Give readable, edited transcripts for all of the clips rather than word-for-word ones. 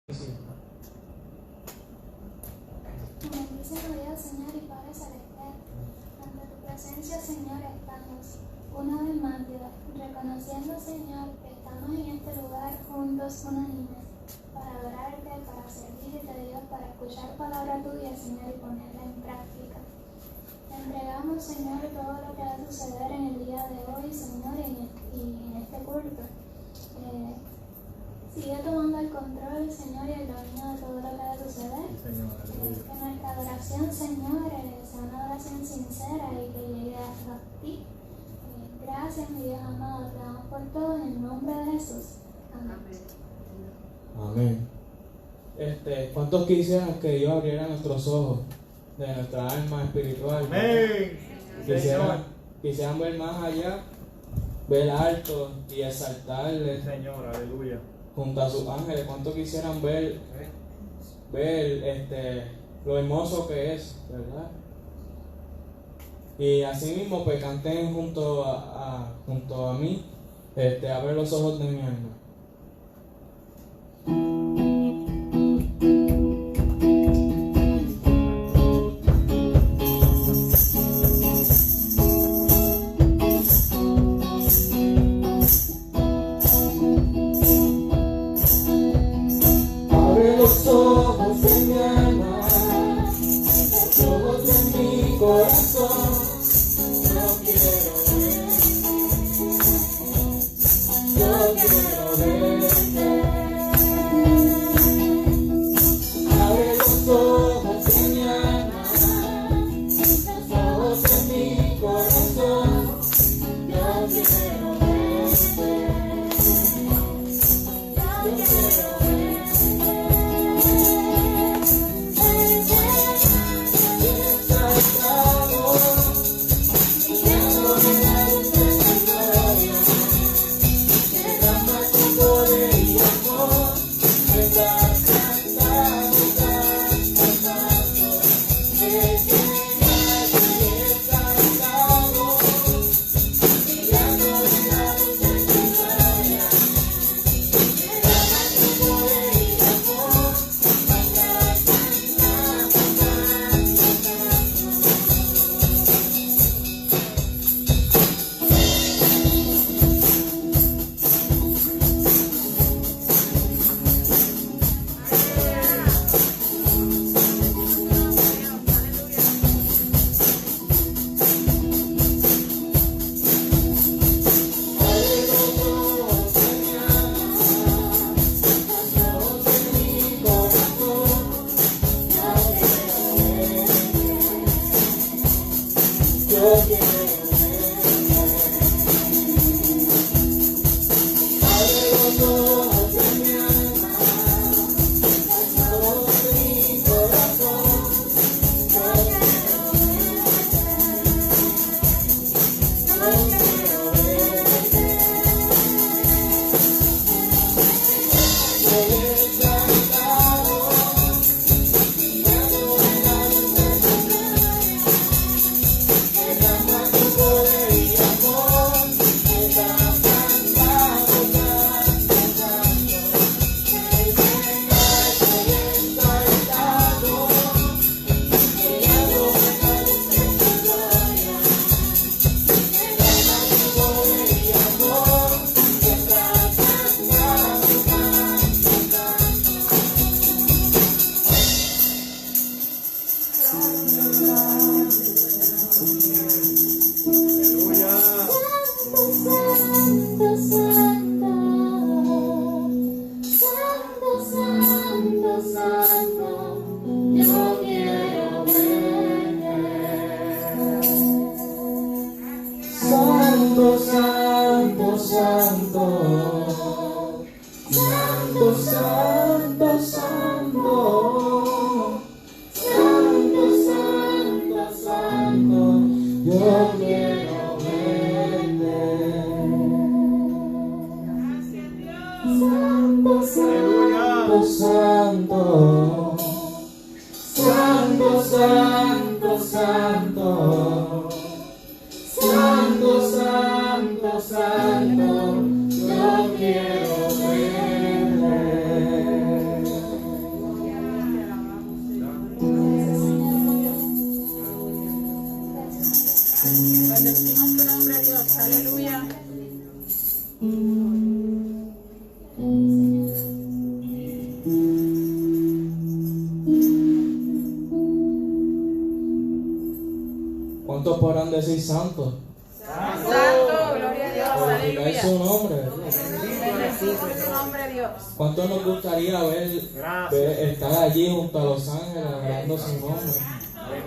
Bendícelo Dios, Señor y Padre Celestial. Ante tu presencia, Señor, estamos una vez más, Dios, reconociendo, Señor, que estamos en este lugar juntos, unánimes, para adorarte, para servirte, Dios, para escuchar palabra tuya, Señor, y ponerla en práctica. Te entregamos, Señor, todo lo que va a suceder en el día de hoy, Señor, y en este culto. Sigue tomando el control, Señor, y el dominio de todo lo que va a suceder. Que nuestra adoración, Señor, sea una oración sincera y que llegue a ti. Gracias, mi Dios amado, te damos por todo en el nombre de Jesús. Amén. Amén. ¿Cuántos quisieran que Dios abriera nuestros ojos de nuestra alma espiritual? Amén. Quisieran ver más allá, ver alto y exaltarle, Señor, aleluya. junto a sus ángeles. ¿Cuántos quisieran ver lo hermoso que es, verdad? Y así mismo, pues canten junto a mí, abre los ojos de mi alma. Abre los ojos de mi alma, los ojos de mi corazón. Yo quiero verte. Abre los ojos de mi alma, los ojos de mi corazón. Yo quiero verte. Yo quiero verte. Santo, yo quiero verte. ¿Cuántos podrán decir santo? Santo, gloria a Dios, Glorificar aleluya. su nombre. Bendecido es tu nombre, Dios. ¿Cuántos nos gustaría ver estar allí junto a los ángeles adorando su nombre?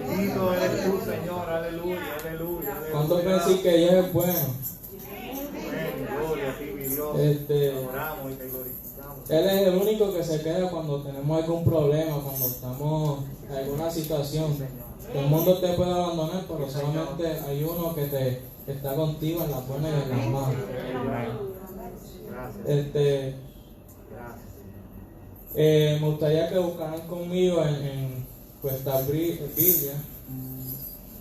Bendito eres tú, Señor. Aleluya, aleluya. ¿Cuántos ven decir que Dios es bueno? Amén. Gloria a ti, mi Dios. Este, Te adoramos y te glorificamos. Él es el único que se queda cuando tenemos algún problema, cuando estamos en alguna situación. El mundo te puede abandonar, pero solamente hay uno que está contigo en las buenas y en las malas. Gracias. Gracias. Me gustaría que buscaran conmigo en vuestra Biblia,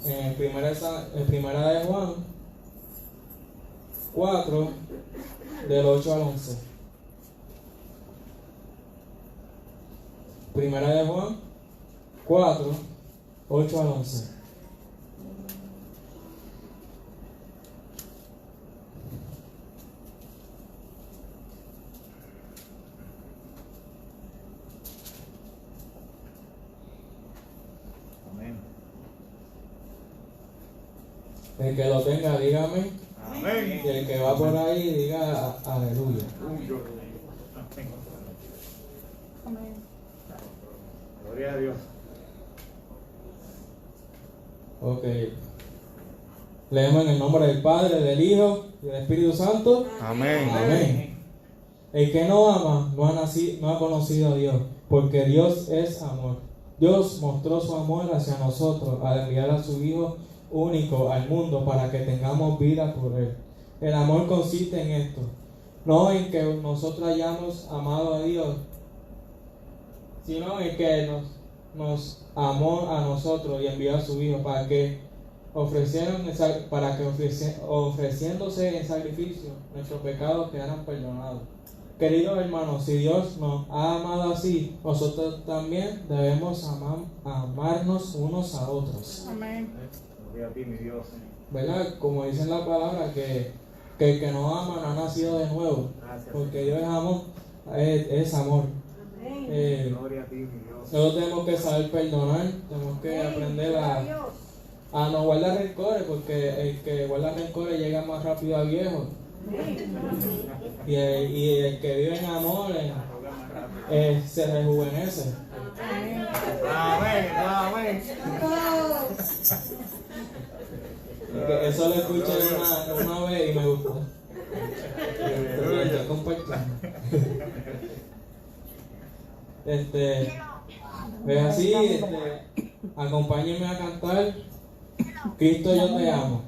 en primera de Juan 4, del 8 al 11. Primera de Juan 4, 8 al 11. Amén. El que lo tenga, dígame. Amén. Y el que va por ahí, diga aleluya. Amén. Gloria a Dios. Ok. Leemos en el nombre del Padre, del Hijo y del Espíritu Santo. Amén. Amén. El que no ama no ha conocido a Dios, porque Dios es amor. Dios mostró su amor hacia nosotros al enviar a su Hijo único al mundo para que tengamos vida por Él. El amor consiste en esto, no en que nosotros hayamos amado a Dios, sino en que nos amó a nosotros y envió a su Hijo para que ofreciéndose en sacrificio nuestros pecados quedaran perdonados. Queridos hermanos, si Dios nos ha amado así, nosotros también debemos amarnos unos a otros. Amén. Gloria a ti, mi Dios. ¿Verdad? Como dice la palabra, que el que no ama no ha nacido de nuevo, Gracias. porque Dios es amor, es amor. Gloria a ti, mi Dios. Nosotros tenemos que saber perdonar, tenemos que aprender a no guardar rencores, porque el que guarda rencores llega más rápido a viejo. Y el que vive en amor se rejuvenece. Amén. Amén. Y que eso lo escuché una vez y me gustó. Lo estoy compartiendo. Pues así, acompáñenme a cantar Cristo yo te amo.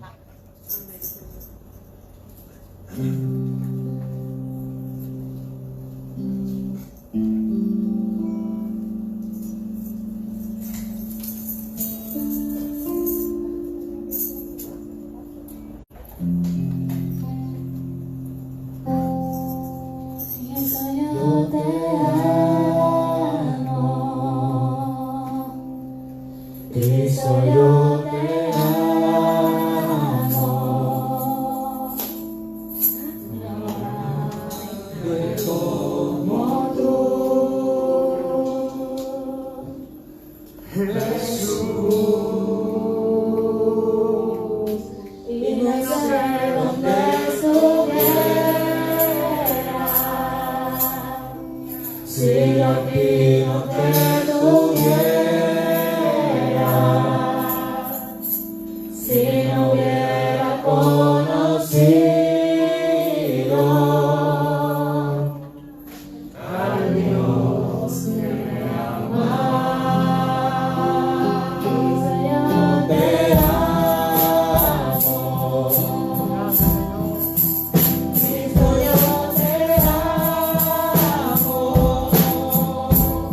Cristo yo te amo, Cristo yo te amo, como tú, Jesús, y no sé dónde estuvieras, si yo aquí no te tuviera, si no hubiera conocido al Dios que me ama. Cristo yo te amo, Cristo yo te amo,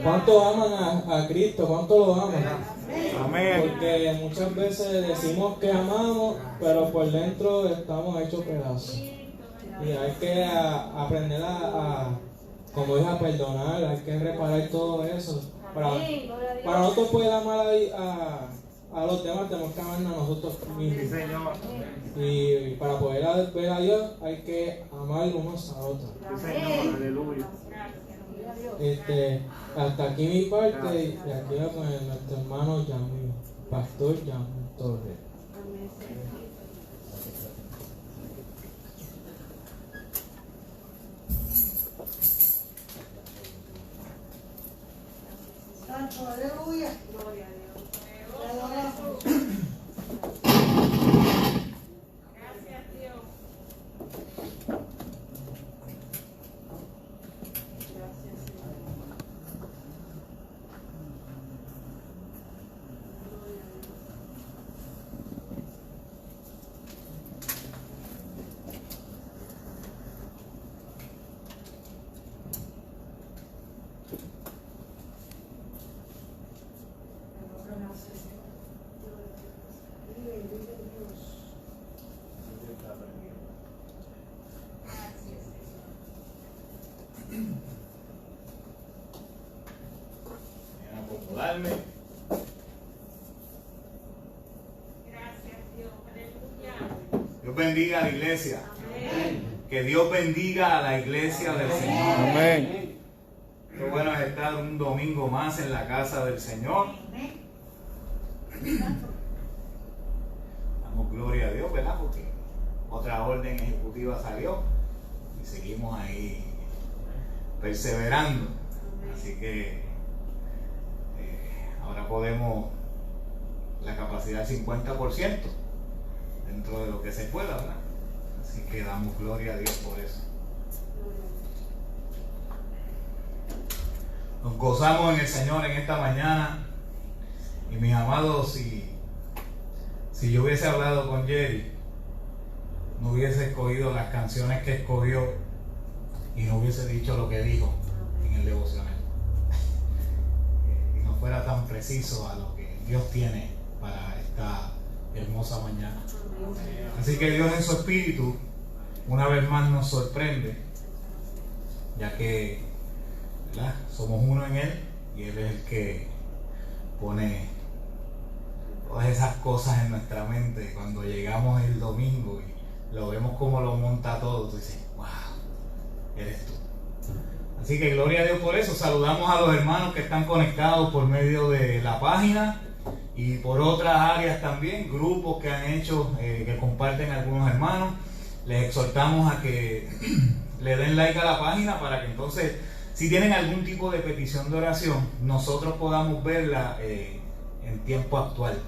¿Cuántos aman a Cristo? ¿Cuántos lo aman? Amén. Porque muchas veces decimos que amamos, pero por dentro estamos hechos pedazos. Y hay que aprender como dije, a perdonar, hay que reparar todo eso. Para nosotros poder amar a los demás, tenemos que amarnos a nosotros Sí, mismos. Señor. Y para poder ver a Dios, hay que amar unos a otros. Sí, Señor. Aleluya. Hasta aquí mi parte, y aquí va con nuestro hermano Yamil, Pastor Yamil Torres. Santo, aleluya. Gloria a Dios. Te adoramos. Gracias, Dios. Gracias, Señor. Gloria a Dios. Acomodarme. Gracias, Dios. Aleluya. Dios bendiga a la iglesia. Que Dios bendiga a la iglesia del Señor. Amén. Qué bueno es estar un domingo más en la casa del Señor. Damos gloria a Dios, ¿verdad? Porque otra orden ejecutiva salió y seguimos ahí perseverando. Así que ahora podemos la capacidad del 50% dentro de lo que se pueda, ¿verdad? Así que damos gloria a Dios por eso. Nos gozamos en el Señor en esta mañana. Y mis amados, si yo hubiese hablado con Jerry, no hubiese escogido las canciones que escogió y no hubiese dicho lo que dijo en el devocional. Y no fuera tan preciso a lo que Dios tiene para esta hermosa mañana. Así que Dios en su espíritu una vez más nos sorprende, ya que, ¿verdad?, somos uno en Él y Él es el que pone todas esas cosas en nuestra mente. Cuando llegamos el domingo y lo vemos como lo monta todo, tú dices, wow, eres tú. Así que gloria a Dios por eso. Saludamos a los hermanos que están conectados por medio de la página y por otras áreas también, grupos que han hecho, que comparten algunos hermanos. Les exhortamos a que le den like a la página para que entonces, si tienen algún tipo de petición de oración, nosotros podamos verla en tiempo actual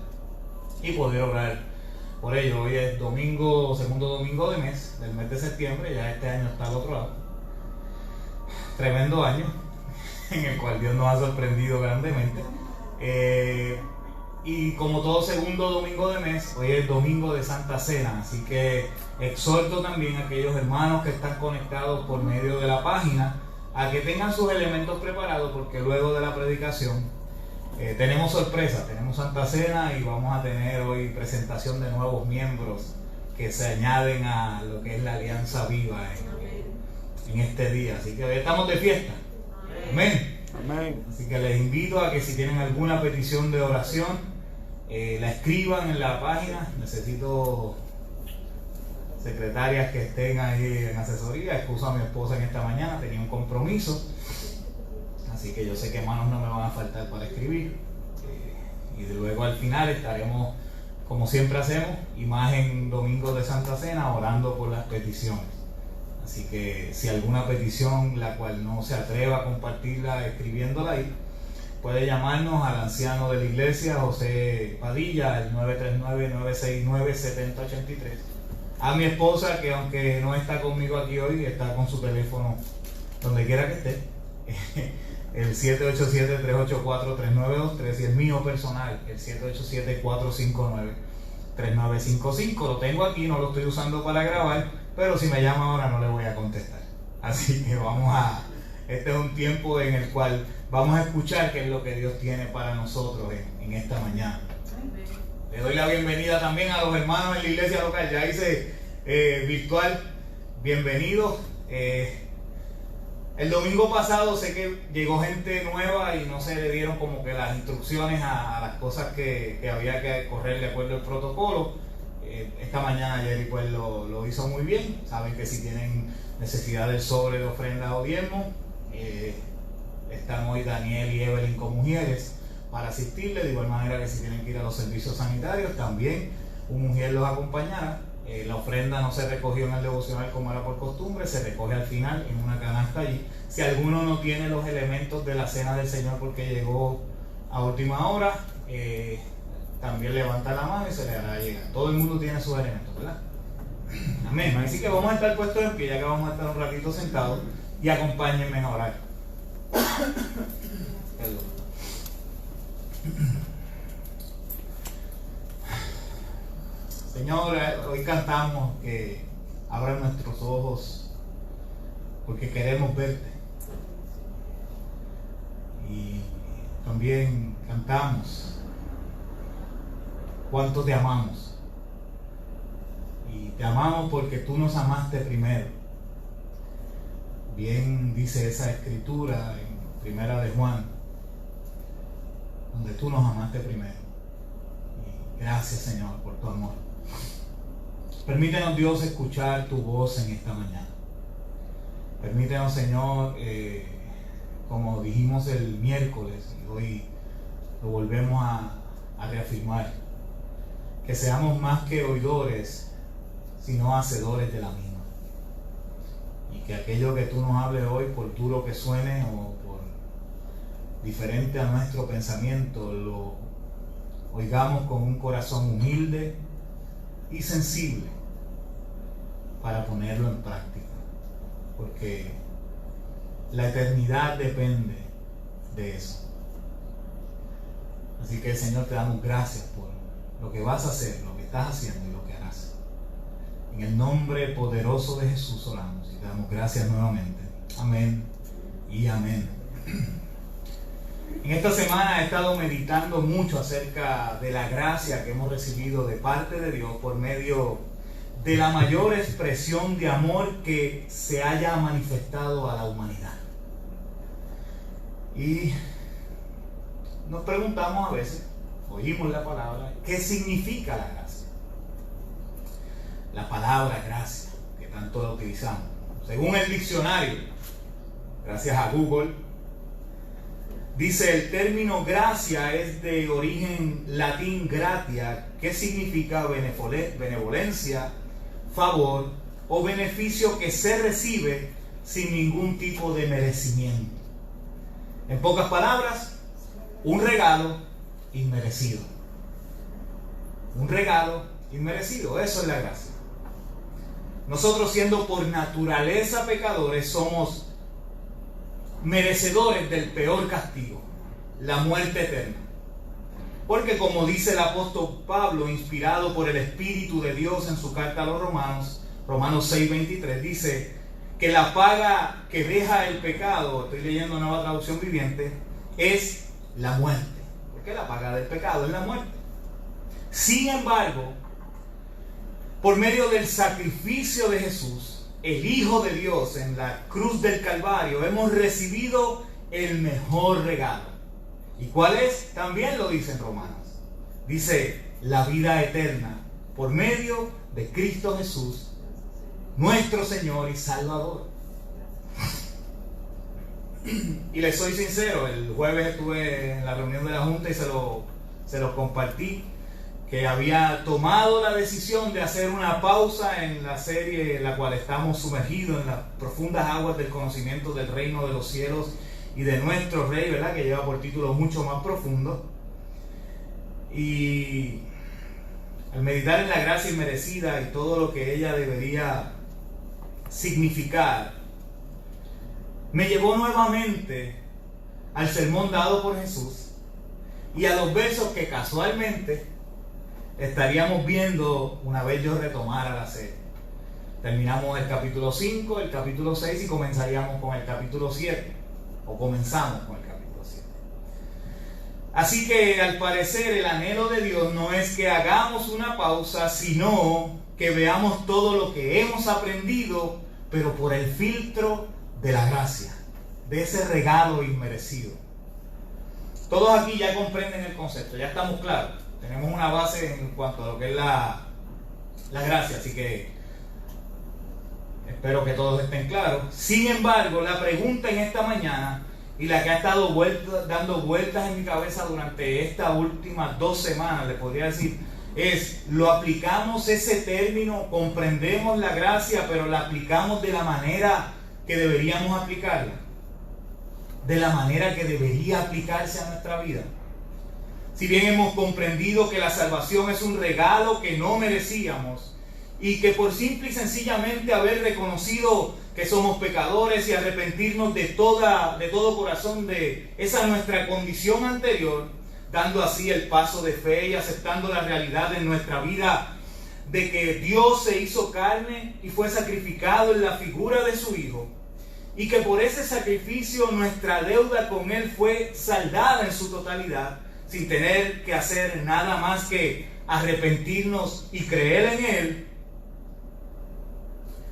y poder orar por ello. Hoy es domingo, segundo domingo del mes de septiembre, ya este año está al otro lado. Tremendo año en el cual Dios nos ha sorprendido grandemente. Y como todo segundo domingo de mes, hoy es domingo de Santa Cena, así que exhorto también a aquellos hermanos que están conectados por medio de la página a que tengan sus elementos preparados, porque luego de la predicación tenemos sorpresa, tenemos Santa Cena y vamos a tener hoy presentación de nuevos miembros que se añaden a lo que es la Alianza Viva en este día. Así que hoy estamos de fiesta. Amén. Amén. Así que les invito a que si tienen alguna petición de oración, la escriban en la página. Necesito secretarias que estén ahí en asesoría. Excuso a mi esposa en esta mañana, tenía un compromiso. Así que yo sé que manos no me van a faltar para escribir. Y luego al final estaremos, como siempre hacemos, y más en Domingo de Santa Cena, orando por las peticiones. Así que si alguna petición la cual no se atreva a compartirla escribiéndola ahí, puede llamarnos al anciano de la iglesia, José Padilla, al 939-969-7083. A mi esposa, que aunque no está conmigo aquí hoy, está con su teléfono donde quiera que esté, el 787-384-3923, y el mío personal, el 787-459-3955. Lo tengo aquí, no lo estoy usando para grabar, pero si me llama ahora no le voy a contestar. Así que vamos a este es un tiempo en el cual vamos a escuchar qué es lo que Dios tiene para nosotros en esta mañana. Le doy la bienvenida también a los hermanos en la iglesia local. Ya hice virtual. Bienvenidos. El domingo pasado sé que llegó gente nueva y no se le dieron como que las instrucciones a las cosas que había que correr de acuerdo al protocolo. Esta mañana Jerry pues lo hizo muy bien. Saben que si tienen necesidad del sobre de ofrenda o diezmo, están hoy Daniel y Evelyn como mujeres para asistirle. De igual manera que si tienen que ir a los servicios sanitarios, también un mujer los acompañará. La ofrenda no se recogió en el devocional como era por costumbre, se recoge al final en una canasta allí. Si alguno no tiene los elementos de la cena del Señor porque llegó a última hora, también levanta la mano y se le hará llegar. Todo el mundo tiene sus elementos, ¿verdad? Amén. Así que vamos a estar puestos en pie, ya que vamos a estar un ratito sentados, y acompáñenme a orar. Perdón. Señor, hoy cantamos que abran nuestros ojos porque queremos verte. Y también cantamos cuánto te amamos. Y te amamos porque tú nos amaste primero. Bien dice esa escritura en Primera de Juan, donde tú nos amaste primero. Y gracias, Señor, por tu amor. Permítenos, Dios, escuchar tu voz en esta mañana. Permítenos, Señor, como dijimos el miércoles y hoy lo volvemos a reafirmar, que seamos más que oidores, sino hacedores de la misma. Y que aquello que tú nos hables hoy, por duro que suene o por diferente a nuestro pensamiento, lo oigamos con un corazón humilde y sensible para ponerlo en práctica, porque la eternidad depende de eso. Así que, Señor, te damos gracias por lo que vas a hacer, lo que estás haciendo y lo que harás. En el nombre poderoso de Jesús oramos y te damos gracias nuevamente. Amén y amén. En esta semana he estado meditando mucho acerca de la gracia que hemos recibido de parte de Dios por medio de la mayor expresión de amor que se haya manifestado a la humanidad. Y nos preguntamos a veces, oímos la palabra, ¿qué significa la gracia? La palabra gracia, que tanto la utilizamos. Según el diccionario, gracias a Google, dice el término gracia es de origen latín gratia, que significa benevolencia, favor o beneficio que se recibe sin ningún tipo de merecimiento. En pocas palabras, un regalo inmerecido. Un regalo inmerecido, eso es la gracia. Nosotros, siendo por naturaleza pecadores, somos merecedores del peor castigo, la muerte eterna. Porque, como dice el apóstol Pablo, inspirado por el Espíritu de Dios en su carta a los Romanos, Romanos 6:23, dice que la paga que deja el pecado, estoy leyendo Nueva Traducción Viviente, es la muerte. Porque la paga del pecado es la muerte. Sin embargo, por medio del sacrificio de Jesús, el Hijo de Dios en la cruz del Calvario, hemos recibido el mejor regalo. ¿Y cuál es? También lo dice en Romanos. Dice, la vida eterna por medio de Cristo Jesús, nuestro Señor y Salvador. Y les soy sincero, el jueves estuve en la reunión de la Junta y se lo compartí, que había tomado la decisión de hacer una pausa en la serie en la cual estamos sumergidos en las profundas aguas del conocimiento del reino de los cielos y de nuestro Rey, ¿verdad? Que lleva por título mucho más profundo. Y al meditar en la gracia inmerecida y todo lo que ella debería significar, me llevó nuevamente al sermón dado por Jesús y a los versos que casualmente estaríamos viendo una vez yo retomara la serie. Terminamos el capítulo 5, el capítulo 6 y comenzaríamos con el capítulo 7. o comenzamos con el capítulo 7. Así que al parecer el anhelo de Dios no es que hagamos una pausa, sino que veamos todo lo que hemos aprendido, pero por el filtro de la gracia, de ese regalo inmerecido. Todos aquí ya comprenden el concepto, ya estamos claros. Tenemos una base en cuanto a lo que es la gracia, así que espero que todos estén claros. Sin embargo, la pregunta en esta mañana, y la que ha estado dando vueltas en mi cabeza durante estas últimas 2 semanas, le podría decir, es: ¿lo aplicamos ese término? ¿Comprendemos la gracia, pero la aplicamos de la manera que deberíamos aplicarla? ¿De la manera que debería aplicarse a nuestra vida? Si bien hemos comprendido que la salvación es un regalo que no merecíamos, y que por simple y sencillamente haber reconocido que somos pecadores y arrepentirnos de todo corazón de esa nuestra condición anterior, dando así el paso de fe y aceptando la realidad en nuestra vida de que Dios se hizo carne y fue sacrificado en la figura de su Hijo, y que por ese sacrificio nuestra deuda con Él fue saldada en su totalidad, sin tener que hacer nada más que arrepentirnos y creer en Él.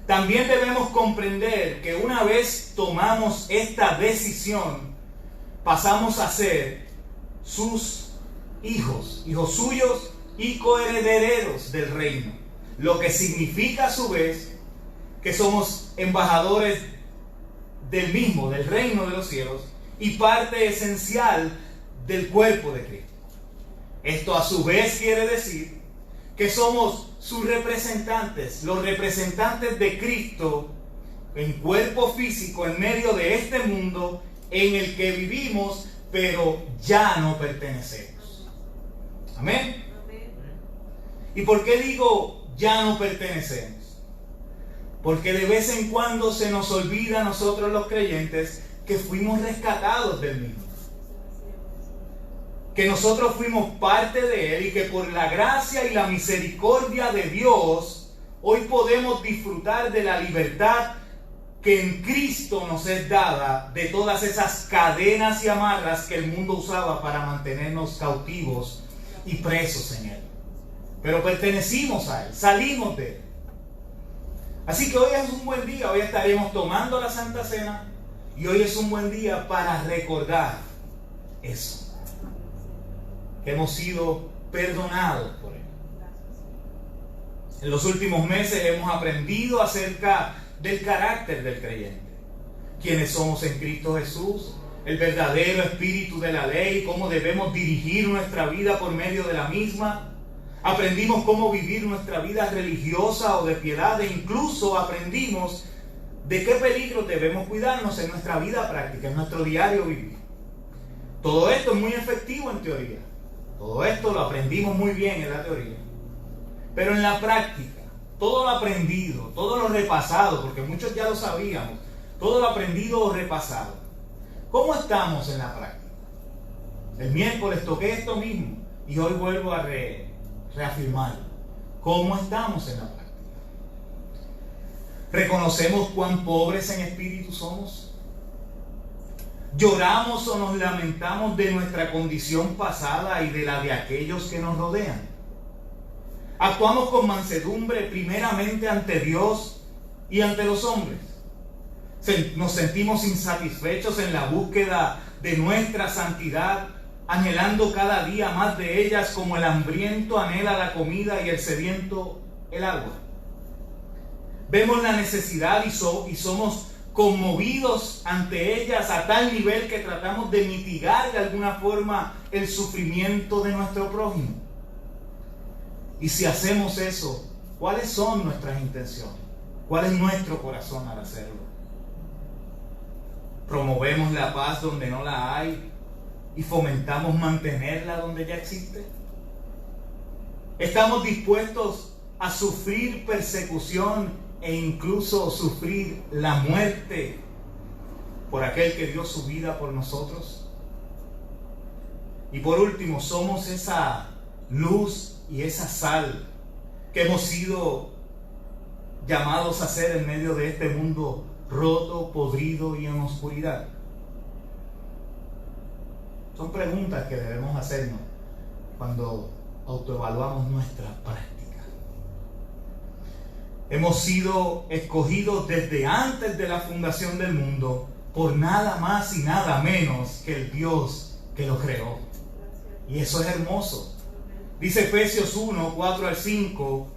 También debemos comprender que una vez tomamos esta decisión, pasamos a ser sus hijos suyos y coherederos del reino, lo que significa a su vez que somos embajadores del reino de los cielos, y parte esencial del cuerpo de Cristo. Esto a su vez quiere decir que somos sus representantes, los representantes de Cristo en cuerpo físico en medio de este mundo en el que vivimos, pero ya no pertenecemos. Amén. ¿Y por qué digo ya no pertenecemos? Porque de vez en cuando se nos olvida a nosotros los creyentes que fuimos rescatados del mismo, que nosotros fuimos parte de Él, y que por la gracia y la misericordia de Dios hoy podemos disfrutar de la libertad que en Cristo nos es dada, de todas esas cadenas y amarras que el mundo usaba para mantenernos cautivos y presos en Él. Pero pertenecimos a Él, salimos de Él. Así que hoy es un buen día, hoy estaremos tomando la Santa Cena, y hoy es un buen día para recordar eso, que hemos sido perdonados por Él. En los últimos meses hemos aprendido acerca del carácter del creyente, quiénes somos en Cristo Jesús, el verdadero espíritu de la ley, cómo debemos dirigir nuestra vida por medio de la misma. Aprendimos cómo vivir nuestra vida religiosa o de piedad, e incluso aprendimos de qué peligros debemos cuidarnos en nuestra vida práctica, en nuestro diario vivir. Todo esto es muy efectivo en teoría. Todo esto lo aprendimos muy bien en la teoría. Pero en la práctica, todo lo aprendido, todo lo repasado, porque muchos ya lo sabíamos, todo lo aprendido o repasado, ¿cómo estamos en la práctica? El miércoles toqué esto mismo y hoy vuelvo a reafirmarlo. ¿Cómo estamos en la práctica? ¿Reconocemos cuán pobres en espíritu somos? ¿Lloramos o nos lamentamos de nuestra condición pasada y de la de aquellos que nos rodean? ¿Actuamos con mansedumbre primeramente ante Dios y ante los hombres? ¿Nos sentimos insatisfechos en la búsqueda de nuestra santidad, anhelando cada día más de ellas como el hambriento anhela la comida y el sediento el agua? Vemos la necesidad y somos conmovidos ante ellas a tal nivel que tratamos de mitigar de alguna forma el sufrimiento de nuestro prójimo. Y si hacemos eso, ¿cuáles son nuestras intenciones? ¿Cuál es nuestro corazón al hacerlo? ¿Promovemos la paz donde no la hay y fomentamos mantenerla donde ya existe? ¿Estamos dispuestos a sufrir persecución e incluso sufrir la muerte por aquel que dio su vida por nosotros? Y por último, somos esa luz y esa sal que hemos sido llamados a ser en medio de este mundo roto, podrido y en oscuridad. Son preguntas que debemos hacernos cuando autoevaluamos nuestra práctica. Hemos sido escogidos desde antes de la fundación del mundo por nada más y nada menos que el Dios que lo creó. Y eso es hermoso. Dice Efesios 1, 4 al 5,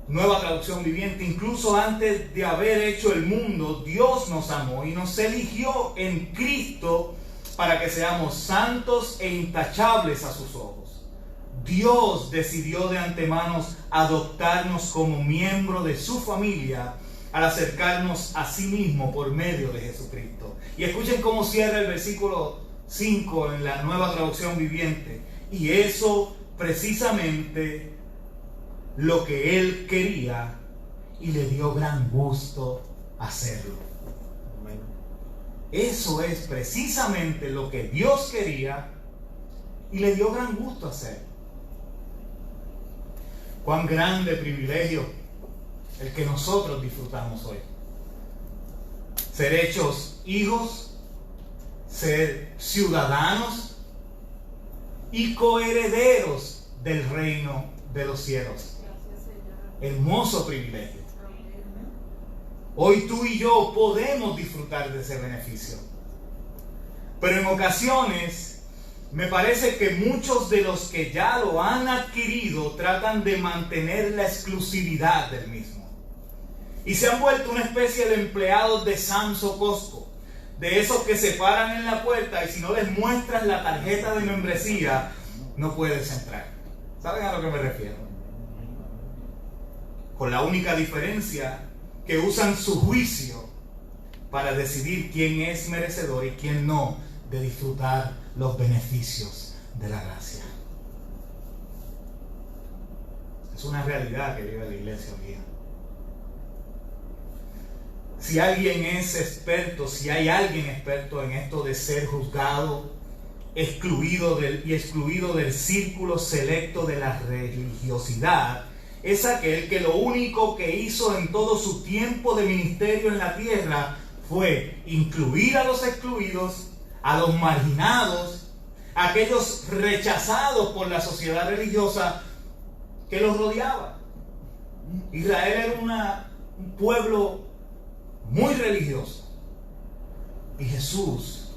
Nueva Traducción Viviente: incluso antes de haber hecho el mundo, Dios nos amó y nos eligió en Cristo para que seamos santos e intachables a sus ojos. Dios decidió de antemano adoptarnos como miembro de su familia al acercarnos a sí mismo por medio de Jesucristo. Y escuchen cómo cierra el versículo 5 en la Nueva Traducción Viviente: y eso precisamente lo que Él quería y le dio gran gusto hacerlo. Eso es precisamente lo que Dios quería y le dio gran gusto hacerlo. Cuán grande privilegio el que nosotros disfrutamos hoy. Ser hechos hijos, ser ciudadanos y coherederos del reino de los cielos. Hermoso privilegio. Hoy tú y yo podemos disfrutar de ese beneficio. Pero en ocasiones me parece que muchos de los que ya lo han adquirido tratan de mantener la exclusividad del mismo. Y se han vuelto una especie de empleados de Sam's o Costco, de esos que se paran en la puerta y si no les muestras la tarjeta de membresía, no puedes entrar. ¿Saben a lo que me refiero? Con la única diferencia que usan su juicio para decidir quién es merecedor y quién no de disfrutar los beneficios de la gracia. Es una realidad que vive la iglesia hoy día. Si alguien es experto, si hay alguien experto en esto de ser juzgado, excluido del círculo selecto de la religiosidad, es aquel que lo único que hizo en todo su tiempo de ministerio en la tierra fue incluir a los excluidos, a los marginados, a aquellos rechazados por la sociedad religiosa que los rodeaba. Israel era un pueblo muy religioso y Jesús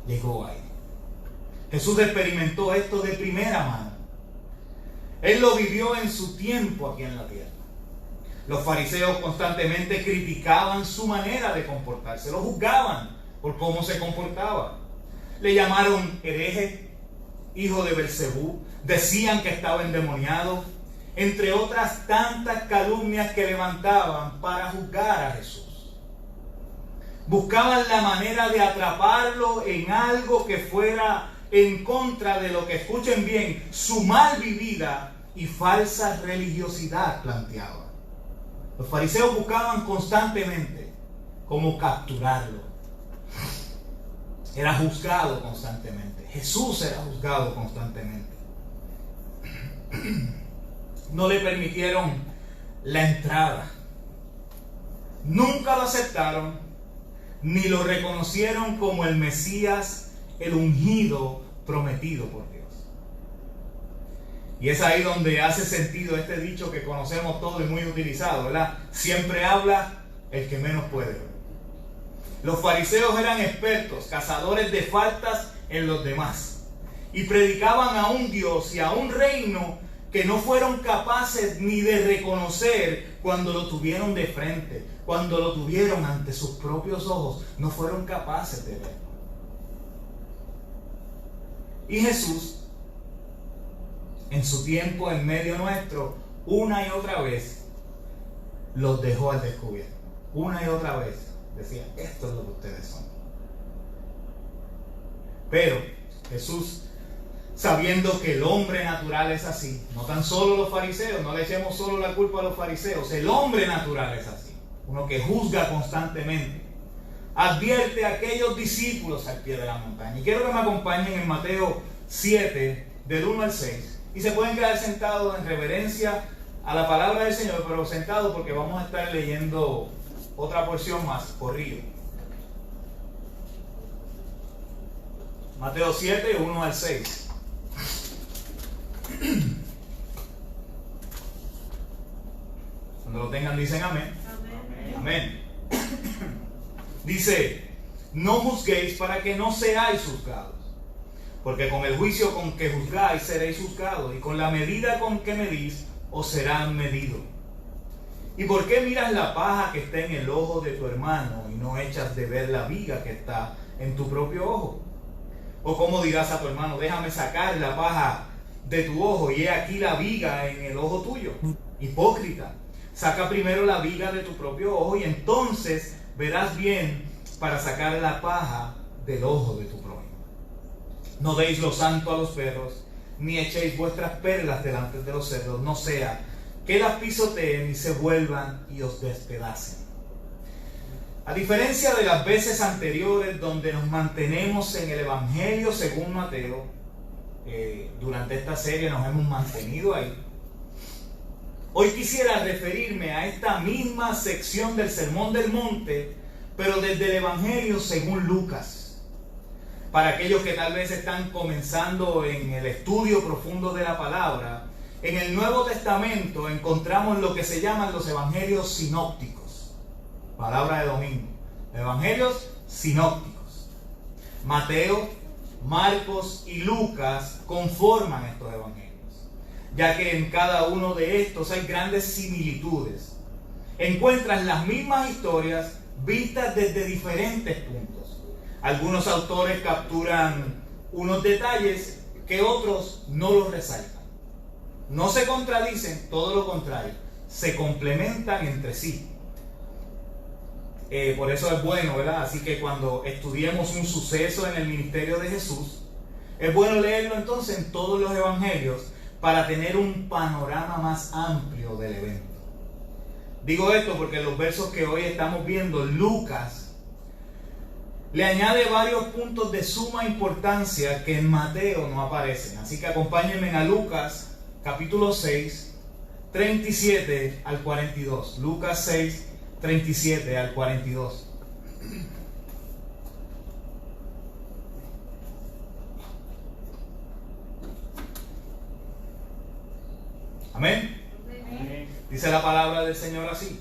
llegó ahí. Jesús experimentó esto de primera mano. Él lo vivió en su tiempo aquí en la tierra. Los fariseos constantemente criticaban su manera de comportarse, lo juzgaban por cómo se comportaba. Le llamaron hereje, hijo de Belcebú, decían que estaba endemoniado, entre otras tantas calumnias que levantaban para juzgar a Jesús. Buscaban la manera de atraparlo en algo que fuera en contra de lo que, escuchen bien, su mal vivida y falsa religiosidad planteaba. Los fariseos buscaban constantemente cómo capturarlo. Era juzgado constantemente. Jesús era juzgado constantemente. No le permitieron la entrada. Nunca lo aceptaron, ni lo reconocieron como el Mesías, el ungido prometido por Dios. Y es ahí donde hace sentido este dicho que conocemos todos y muy utilizado, ¿verdad? Siempre habla el que menos puede. Los fariseos eran expertos, cazadores de faltas en los demás, y predicaban a un Dios y a un reino que no fueron capaces ni de reconocer cuando lo tuvieron de frente, cuando lo tuvieron ante sus propios ojos, no fueron capaces de verlo. Y Jesús, en su tiempo en medio nuestro, una y otra vez los dejó al descubierto. Una y otra vez decía: esto es lo que ustedes son. Pero Jesús, sabiendo que el hombre natural es así, no tan solo los fariseos, no le echemos solo la culpa a los fariseos, el hombre natural es así, uno que juzga constantemente, advierte a aquellos discípulos al pie de la montaña. Y quiero que me acompañen en Mateo 7, del 1 al 6, y se pueden quedar sentados en reverencia a la palabra del Señor, pero sentados porque vamos a estar leyendo otra porción más, corrido. Mateo 7, 1 al 6. Cuando lo tengan dicen amén. Amén. Dice, no juzguéis para que no seáis juzgados, porque con el juicio con que juzgáis seréis juzgados, y con la medida con que medís os serán medidos. ¿Y por qué miras la paja que está en el ojo de tu hermano y no echas de ver la viga que está en tu propio ojo? ¿O cómo dirás a tu hermano, déjame sacar la paja de tu ojo y he aquí la viga en el ojo tuyo? Hipócrita, saca primero la viga de tu propio ojo y entonces verás bien para sacar la paja del ojo de tu prójimo. No deis lo santo a los perros, ni echéis vuestras perlas delante de los cerdos, no sea que las pisoteen y se vuelvan y os despedacen. A diferencia de las veces anteriores donde nos mantenemos en el Evangelio según Mateo, durante esta serie nos hemos mantenido ahí. Hoy quisiera referirme a esta misma sección del Sermón del Monte, pero desde el Evangelio según Lucas. Para aquellos que tal vez están comenzando en el estudio profundo de la palabra, en el Nuevo Testamento encontramos lo que se llaman los Evangelios sinópticos. Palabra de domingo. Evangelios sinópticos. Mateo, Marcos y Lucas conforman estos evangelios, ya que en cada uno de estos hay grandes similitudes. Encuentras las mismas historias vistas desde diferentes puntos. Algunos autores capturan unos detalles que otros no los resaltan. No se contradicen, todo lo contrario, se complementan entre sí. Por eso es bueno, ¿verdad? Así que cuando estudiemos un suceso en el ministerio de Jesús, es bueno leerlo entonces en todos los evangelios para tener un panorama más amplio del evento. Digo esto porque los versos que hoy estamos viendo, Lucas le añade varios puntos de suma importancia que en Mateo no aparecen. Así que acompáñenme a Lucas capítulo 6, 37 al 42. Lucas 6, 37 al 42. Amén. Dice la palabra del Señor así: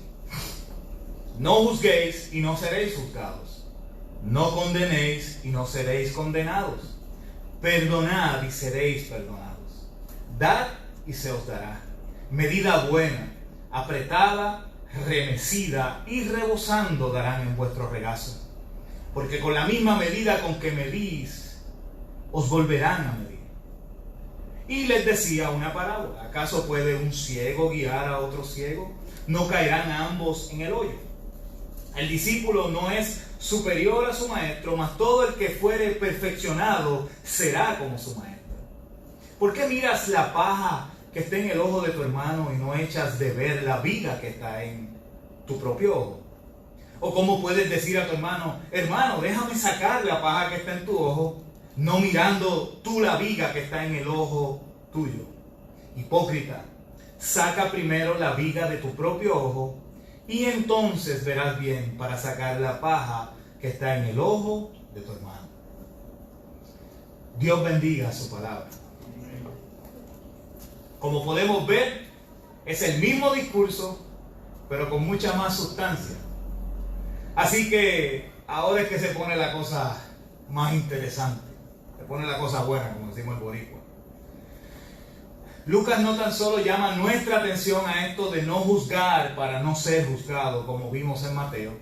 no juzguéis y no seréis juzgados, no condenéis y no seréis condenados, perdonad y seréis perdonados, dad y se os dará, medida buena, apretada, remecida y rebosando darán en vuestro regazo, porque con la misma medida con que medís os volverán a medir. Y les decía una parábola: ¿acaso puede un ciego guiar a otro ciego? ¿No caerán ambos en el hoyo? El discípulo no es superior a su maestro, mas todo el que fuere perfeccionado será como su maestro. ¿Por qué miras la paja que está en el ojo de tu hermano y no echas de ver la viga que está en tu propio ojo? ¿O cómo puedes decir a tu hermano, hermano, déjame sacar la paja que está en tu ojo, no mirando tú la viga que está en el ojo tuyo? Hipócrita, saca primero la viga de tu propio ojo y entonces verás bien para sacar la paja que está en el ojo de tu hermano. Dios bendiga su palabra. Como podemos ver, es el mismo discurso, pero con mucha más sustancia. Así que ahora es que se pone la cosa más interesante. Se pone la cosa buena, como decimos el boricua. Lucas no tan solo llama nuestra atención a esto de no juzgar para no ser juzgado, como vimos en Mateo,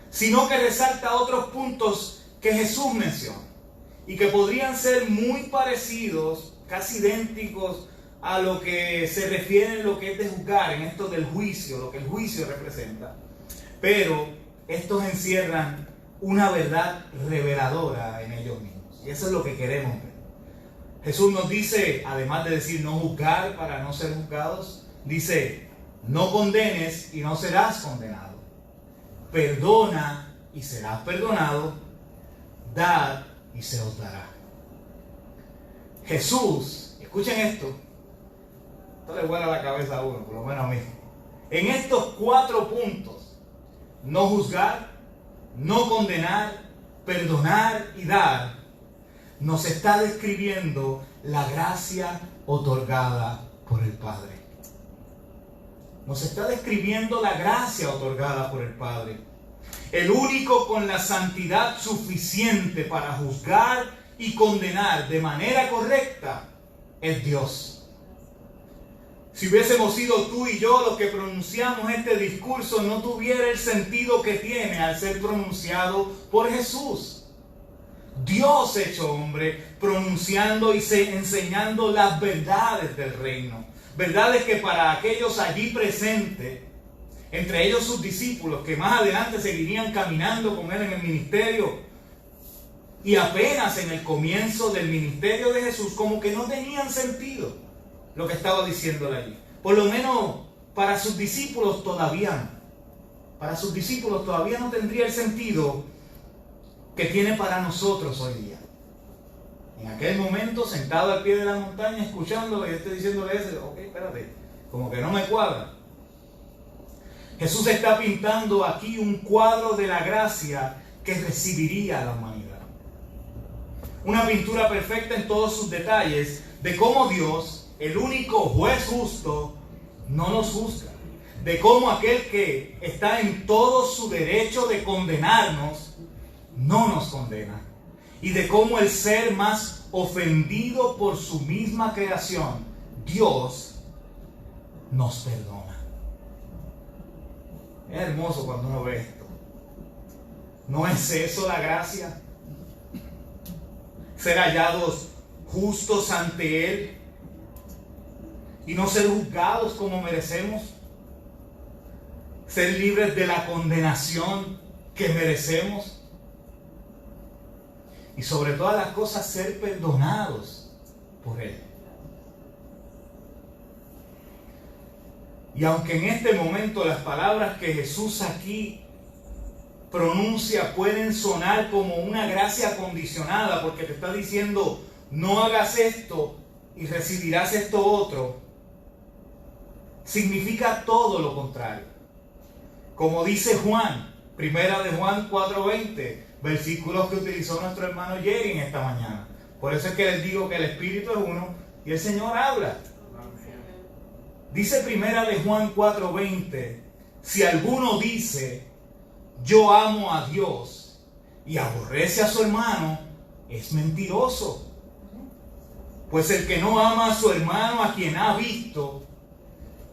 sino que resalta otros puntos que Jesús menciona y que podrían ser muy parecidos, casi idénticos a lo que se refiere en lo que es de juzgar, en esto del juicio, lo que el juicio representa. Pero estos encierran una verdad reveladora en ellos mismos. Y eso es lo que queremos ver. Jesús nos dice, además de decir no juzgar para no ser juzgados, dice, no condenes y no serás condenado. Perdona y serás perdonado. Dad y se os dará. Jesús, escuchen esto le vuela la cabeza a uno, por lo menos a mí. En estos 4 puntos, no juzgar, no condenar, perdonar y dar, nos está describiendo la gracia otorgada por el Padre. Nos está describiendo la gracia otorgada por el Padre. El único con la santidad suficiente para juzgar y condenar de manera correcta es Dios. Si hubiésemos sido tú y yo los que pronunciamos este discurso, no tuviera el sentido que tiene al ser pronunciado por Jesús. Dios hecho hombre, pronunciando y enseñando las verdades del reino. Verdades que para aquellos allí presentes, entre ellos sus discípulos, que más adelante seguirían caminando con él en el ministerio, y apenas en el comienzo del ministerio de Jesús, como que no tenían sentido lo que estaba diciéndole allí. Por lo menos para sus discípulos todavía no. Para sus discípulos todavía no tendría el sentido que tiene para nosotros hoy día. En aquel momento, sentado al pie de la montaña, escuchándolo, y estoy diciéndole eso, ok, espérate, como que no me cuadra. Jesús está pintando aquí un cuadro de la gracia que recibiría la humanidad. Una pintura perfecta en todos sus detalles de cómo Dios, el único juez justo, no nos juzga. De cómo aquel que está en todo su derecho de condenarnos, no nos condena. Y de cómo el ser más ofendido por su misma creación, Dios, nos perdona. Es hermoso cuando uno ve esto. ¿No es eso la gracia? Ser hallados justos ante Él y no ser juzgados como merecemos. Ser libres de la condenación que merecemos. Y sobre todas las cosas, ser perdonados por Él. Y aunque en este momento las palabras que Jesús aquí pronuncia pueden sonar como una gracia condicionada, porque te está diciendo, no hagas esto y recibirás esto otro, significa todo lo contrario. Como dice Juan, primera de Juan 4:20, versículos que utilizó nuestro hermano Jerry en esta mañana. Por eso es que les digo que el Espíritu es uno y el Señor habla. Dice primera de Juan 4:20, si alguno dice, yo amo a Dios y aborrece a su hermano, es mentiroso. Pues el que no ama a su hermano a quien ha visto,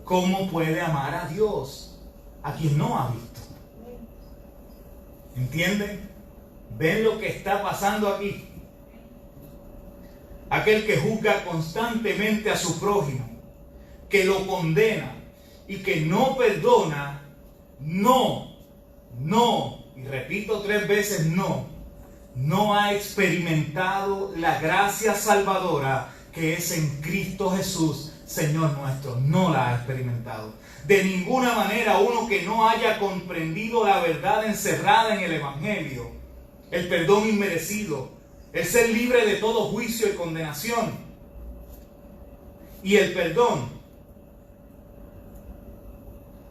¿cómo puede amar a Dios a quien no ha visto? ¿Entienden? ¿Ven lo que está pasando aquí? Aquel que juzga constantemente a su prójimo, que lo condena y que no perdona, y repito 3 veces no ha experimentado la gracia salvadora que es en Cristo Jesús, Señor nuestro. No la ha experimentado. De ninguna manera uno que no haya comprendido la verdad encerrada en el Evangelio, el perdón inmerecido, el ser libre de todo juicio y condenación, y el perdón,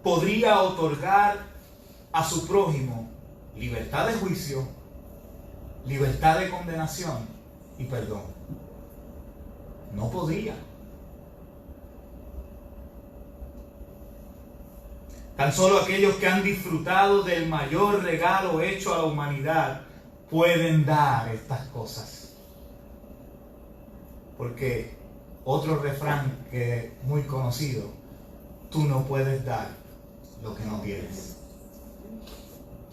podría otorgar a su prójimo libertad de juicio, libertad de condenación y perdón. No podría. Tan solo aquellos que han disfrutado del mayor regalo hecho a la humanidad pueden dar estas cosas. Porque otro refrán que es muy conocido, tú no puedes dar lo que no tienes.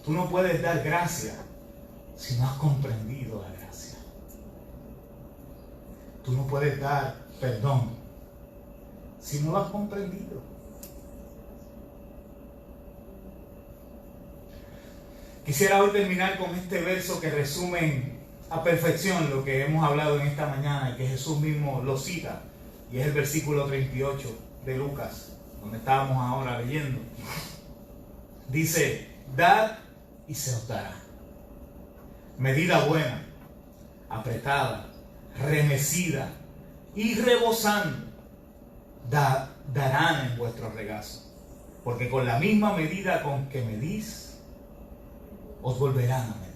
Tú no puedes dar gracia si no has comprendido la gracia. Tú no puedes dar perdón si no lo has comprendido. Quisiera hoy terminar con este verso que resume a perfección lo que hemos hablado en esta mañana y que Jesús mismo lo cita, y es el versículo 38 de Lucas, donde estábamos ahora leyendo. Dice, dad y se os dará. Medida buena, apretada, remecida y rebosando, darán en vuestro regazo. Porque con la misma medida con que medís, os volverán a medir.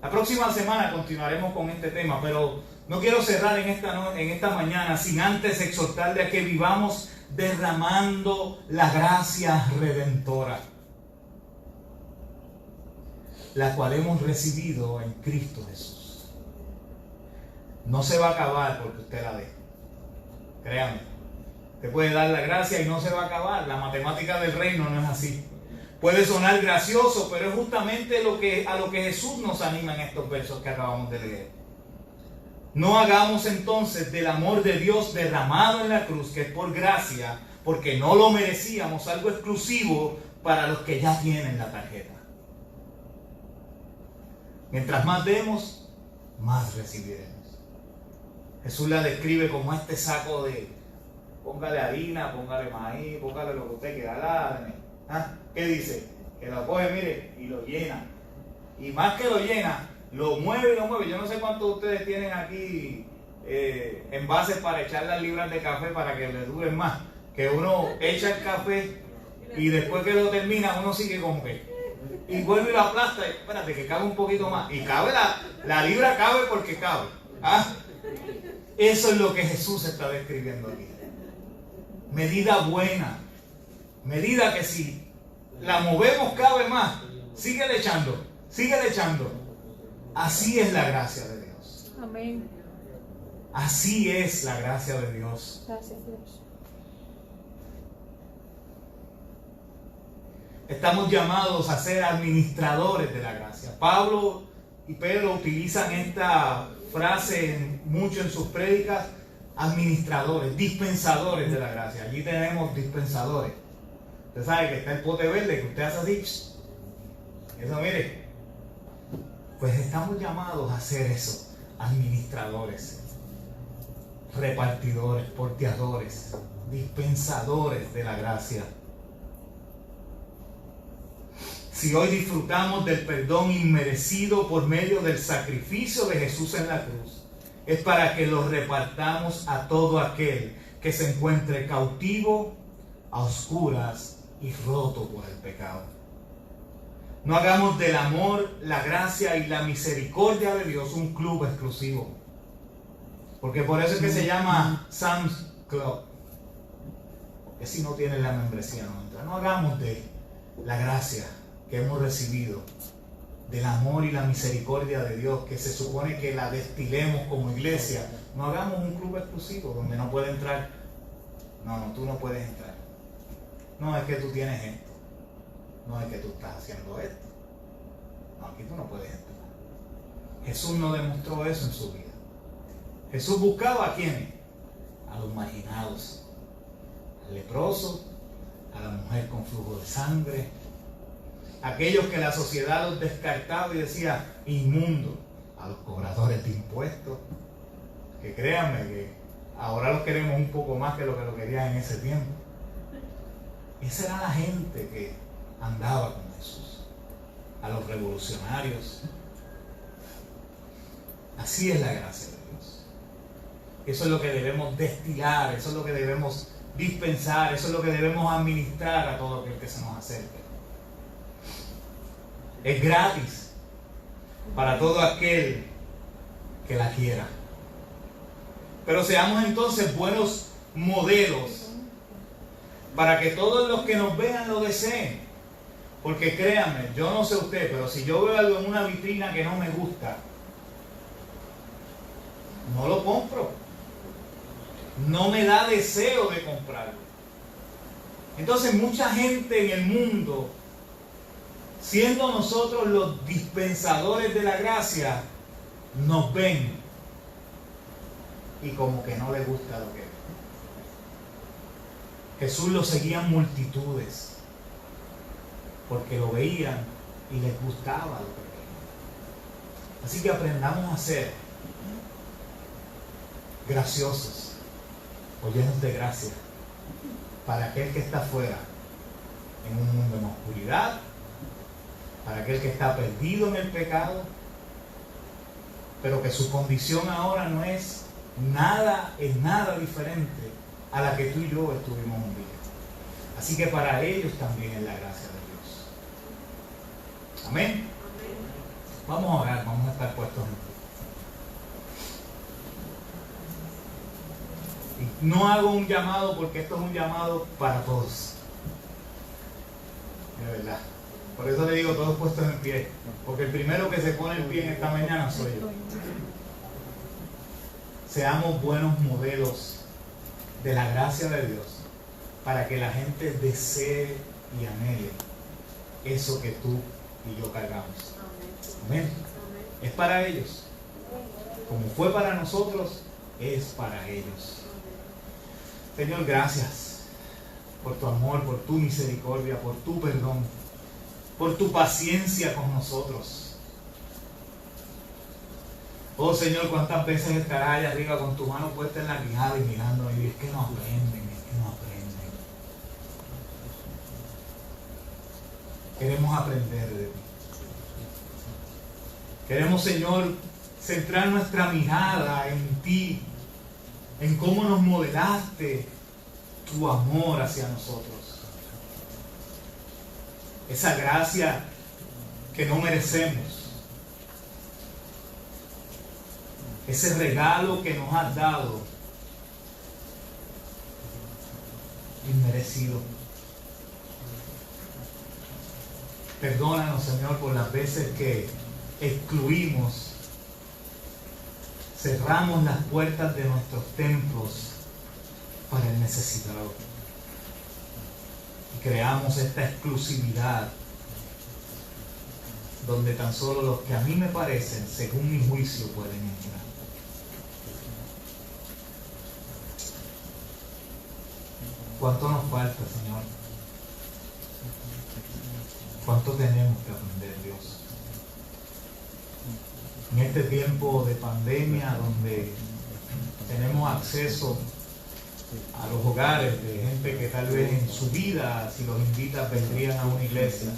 La próxima semana continuaremos con este tema, pero no quiero cerrar en esta mañana sin antes exhortarle a que vivamos derramando la gracia redentora, la cual hemos recibido en Cristo Jesús. No se va a acabar porque usted la dé. Créame. Te puede dar la gracia y no se va a acabar. La matemática del reino no es así. Puede sonar gracioso, pero es justamente a lo que Jesús nos anima en estos versos que acabamos de leer. No hagamos entonces del amor de Dios derramado en la cruz, que es por gracia, porque no lo merecíamos, algo exclusivo para los que ya tienen la tarjeta. Mientras más demos, más recibiremos. Jesús la describe como este saco de, póngale harina, póngale maíz, póngale lo que usted quiera, ¿qué dice? Que lo coge, mire, y lo llena. Y más que lo llena, lo mueve y lo mueve. Yo no sé cuántos de ustedes tienen aquí envases para echar las libras de café para que les duren más. Que uno echa el café y después que lo termina, uno sigue como que... Y vuelve y lo aplasta, y espérate, que cabe un poquito más. Y cabe la libra cabe porque cabe. Eso es lo que Jesús está describiendo aquí. Medida buena. Medida que si la movemos cabe más. Síguele echando. Síguele echando. Así es la gracia de Dios. Amén. Así es la gracia de Dios. Gracias, Dios. Estamos llamados a ser administradores de la gracia. Pablo y Pedro utilizan esta frase mucho en sus prédicas. Administradores, dispensadores de la gracia. Allí tenemos dispensadores. Usted sabe que está el pote verde que usted hace así. Eso, mire. Pues estamos llamados a ser eso. Administradores, repartidores, porteadores, dispensadores de la gracia. Si hoy disfrutamos del perdón inmerecido por medio del sacrificio de Jesús en la cruz, es para que lo repartamos a todo aquel que se encuentre cautivo, a oscuras y roto por el pecado. No hagamos del amor, la gracia y la misericordia de Dios un club exclusivo. Porque por eso es que se llama Sam's Club. Porque si no tienes la membresía no entra. No hagamos de la gracia que hemos recibido, del amor y la misericordia de Dios, que se supone que la destilemos como iglesia, no hagamos un club exclusivo donde no puede entrar. No, tú no puedes entrar. No, es que tú tienes esto. No, es que tú estás haciendo esto. No, aquí tú no puedes entrar. Jesús no demostró eso en su vida. Jesús buscaba a quiénes, a los marginados, al leproso, a la mujer con flujo de sangre, aquellos que la sociedad los descartaba y decía inmundo, a los cobradores de impuestos, que créanme que ahora los queremos un poco más que lo querían en ese tiempo. Esa era la gente que andaba con Jesús, a los revolucionarios. Así es la gracia de Dios. Eso es lo que debemos destilar, eso es lo que debemos dispensar, eso es lo que debemos administrar a todo aquel que se nos acerque. Es gratis para todo aquel que la quiera. Pero seamos entonces buenos modelos para que todos los que nos vean lo deseen. Porque créanme, yo no sé usted, pero si yo veo algo en una vitrina que no me gusta, no lo compro. No me da deseo de comprarlo. Entonces mucha gente en el mundo, siendo nosotros los dispensadores de la gracia, nos ven y como que no les gusta lo que ven. Jesús lo seguían multitudes porque lo veían y les gustaba lo que veían. Así que aprendamos a ser graciosos o llenos de gracia para aquel que está afuera en un mundo en oscuridad, para aquel que está perdido en el pecado, pero que su condición ahora no es nada diferente a la que tú y yo estuvimos un día. Así que para ellos también es la gracia de Dios. Amén. Vamos a orar, vamos a estar puestos en pie. Y no hago un llamado porque esto es un llamado para todos. De verdad. Por eso le digo todos puestos en pie. Porque el primero que se pone en pie en esta mañana soy yo. Seamos buenos modelos de la gracia de Dios para que la gente desee y anhele eso que tú y yo cargamos. Amén. Es para ellos. Como fue para nosotros, es para ellos. Señor, gracias por tu amor, por tu misericordia, por tu perdón, por tu paciencia con nosotros. Oh Señor, cuántas veces estarás allá arriba con tu mano puesta en la quijada y mirando y es que no aprenden, es que no aprenden. Queremos aprender de ti. Queremos, Señor, centrar nuestra mirada en ti, en cómo nos modelaste tu amor hacia nosotros. Esa gracia que no merecemos. Ese regalo que nos has dado inmerecido. Perdónanos, Señor, por las veces que excluimos, cerramos las puertas de nuestros templos para el necesitado. Y creamos esta exclusividad donde tan solo los que a mí me parecen, según mi juicio, pueden entrar. ¿Cuánto nos falta, Señor? ¿Cuánto tenemos que aprender, Dios? En este tiempo de pandemia, donde tenemos acceso a los hogares de gente que tal vez en su vida, si los invitas, vendrían a una iglesia.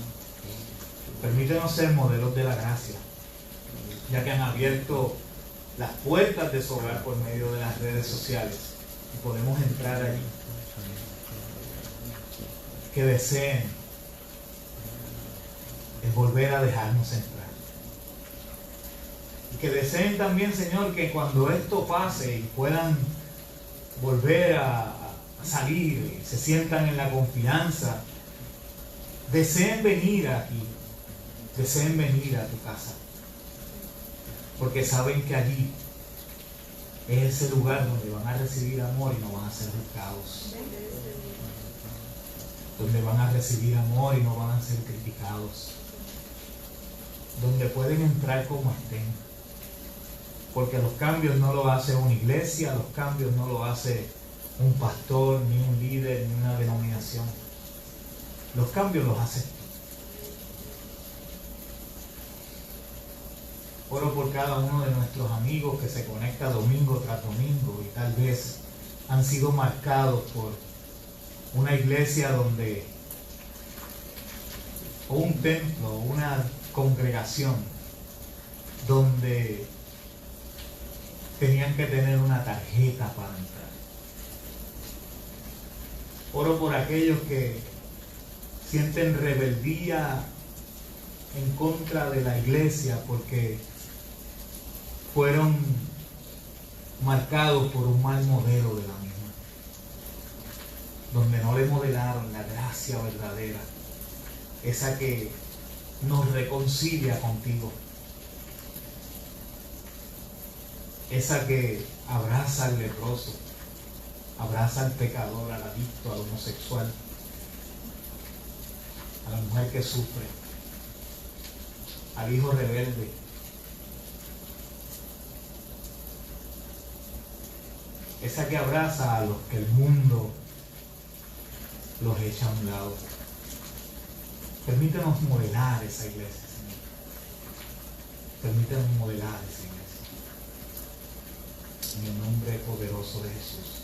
Permítenos ser modelos de la gracia, ya que han abierto las puertas de su hogar por medio de las redes sociales y podemos entrar allí. Que deseen es volver a dejarnos entrar. Y que deseen también, Señor, que cuando esto pase y puedan volver a salir y se sientan en la confianza, deseen venir aquí, deseen venir a tu casa, porque saben que allí es ese lugar donde van a recibir amor y no van a ser juzgados, donde van a recibir amor y no van a ser criticados, donde pueden entrar como estén, porque los cambios no lo hace una iglesia, los cambios no lo hace un pastor, ni un líder, ni una denominación. Los cambios los haces tú. Oro por cada uno de nuestros amigos que se conecta domingo tras domingo y tal vez han sido marcados por una iglesia donde, o un templo, o una congregación donde tenían que tener una tarjeta para entrar. Oro por aquellos que sienten rebeldía en contra de la iglesia porque fueron marcados por un mal modelo de la misma, donde no le modelaron la gracia verdadera, esa que nos reconcilia contigo, esa que abraza al leproso, abraza al pecador, al adicto, al homosexual, a la mujer que sufre, al hijo rebelde. Esa que abraza a los que el mundo los echa a un lado. Permítanos modelar esa iglesia, Señor. Permítanos modelar esa iglesia. En el nombre poderoso de Jesús.